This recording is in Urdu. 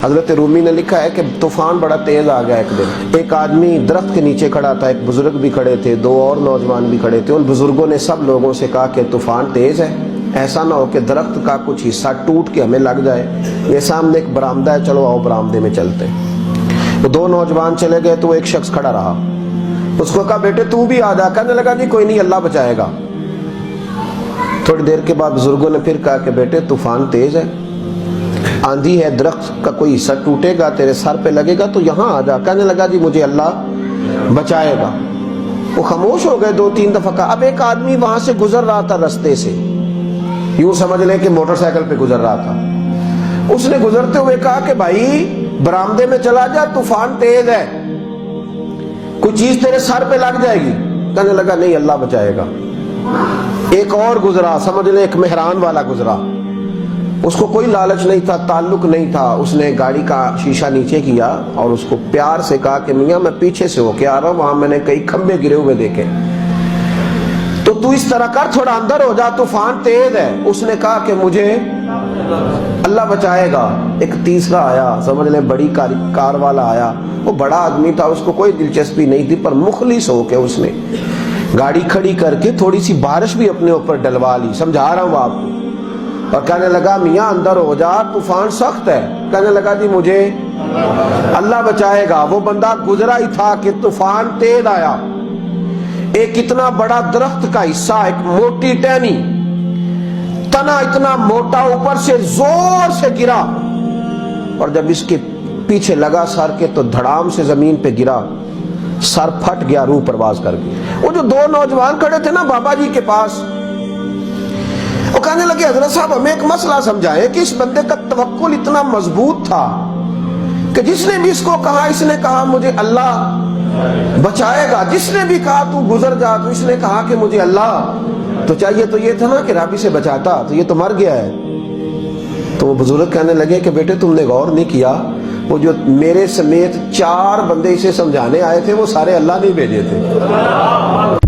حضرت رومی نے لکھا ہے کہ طوفان بڑا تیز آ گیا ایک دن. ایک آدمی درخت کے نیچے کھڑا تھا, ایک بزرگ بھی کھڑے تھے, دو اور نوجوان بھی کھڑے تھے. ان بزرگوں نے سب لوگوں سے کہا کہ طوفان تیز ہے, ایسا نہ ہو کہ درخت کا کچھ حصہ ٹوٹ کے ہمیں لگ جائے. یہ سامنے ایک برآمدہ ہے, چلو آؤ برآمدے میں چلتے. وہ دو نوجوان چلے گئے تو ایک شخص کھڑا رہا. اس کو کہا بیٹے تو بھی آ جا. کہنے لگا جی کوئی نہیں, اللہ بچائے گا. تھوڑی دیر کے بعد بزرگوں نے پھر کہا کہ بیٹے طوفان تیز ہے, آندھی ہے, درخت کا کوئی حصہ ٹوٹے گا, تیرے سر پہ لگے گا, تو یہاں آ جا. کہنے لگا جی مجھے اللہ بچائے گا. وہ خاموش ہو گئے, دو تین دفعہ کہا. اب ایک آدمی وہاں سے گزر رہا تھا رستے سے, یوں سمجھ لیں کہ موٹر سائیکل پہ گزر رہا تھا. اس نے گزرتے ہوئے کہا کہ بھائی برآمدے میں چلا جا, طوفان تیز ہے, کوئی چیز تیرے سر پہ لگ جائے گی. کہنے لگا نہیں اللہ بچائے گا. ایک اور گزرا, سمجھ لیں ایک مہران والا گزرا. اس کو کوئی لالچ نہیں تھا, تعلق نہیں تھا. اس نے گاڑی کا شیشہ نیچے کیا اور اس کو پیار سے کہا کہ میاں میں پیچھے سے ہو کے آ رہا ہوں, وہاں میں نے کئی کھمبے گرے ہوئے دیکھے, تو اس طرح کر, تھوڑا اندر ہو جا, طوفان تیز ہے. اس نے کہا کہ مجھے اللہ بچائے گا. ایک تیسرا آیا, سمجھ لیں بڑی کار والا آیا. وہ بڑا آدمی تھا, اس کو کوئی دلچسپی نہیں تھی, پر مخلص ہو کے اس نے گاڑی کھڑی کر کے تھوڑی سی بارش بھی اپنے اوپر ڈلوا لی. سمجھا رہا ہوں آپ کو. اور کہنے لگا میاں اندر ہو جا, طوفان سخت ہے. کہنے لگا جی مجھے اللہ بچائے گا. وہ بندہ گزرا ہی تھا کہ طوفان تیز آیا. ایک اتنا بڑا درخت کا حصہ, ایک موٹی ٹہنی, تنا اتنا موٹا, اوپر سے زور سے گرا, اور جب اس کے پیچھے لگا سر کے تو دھڑام سے زمین پہ گرا, سر پھٹ گیا, روح پرواز کر گئی. وہ جو دو نوجوان کھڑے تھے نا بابا جی کے پاس, وہ کہنے لگے حضرت صاحب ہمیں ایک مسئلہ سمجھائیں کہ اس بندے کا توکل اتنا مضبوط تھا کہ جس نے بھی اس کو کہا, اس نے کہا مجھے اللہ بچائے گا. جس نے بھی کہا تو گزر جا, تو اس نے کہا کہ مجھے اللہ, تو چاہیے تو یہ تھا نا کہ رب اسے بچاتا, تو یہ تو مر گیا ہے. تو وہ بزرگ کہنے لگے کہ بیٹے تم نے غور نہیں کیا, وہ جو میرے سمیت 4 بندے اسے سمجھانے آئے تھے وہ سارے اللہ نے بھیجے تھے.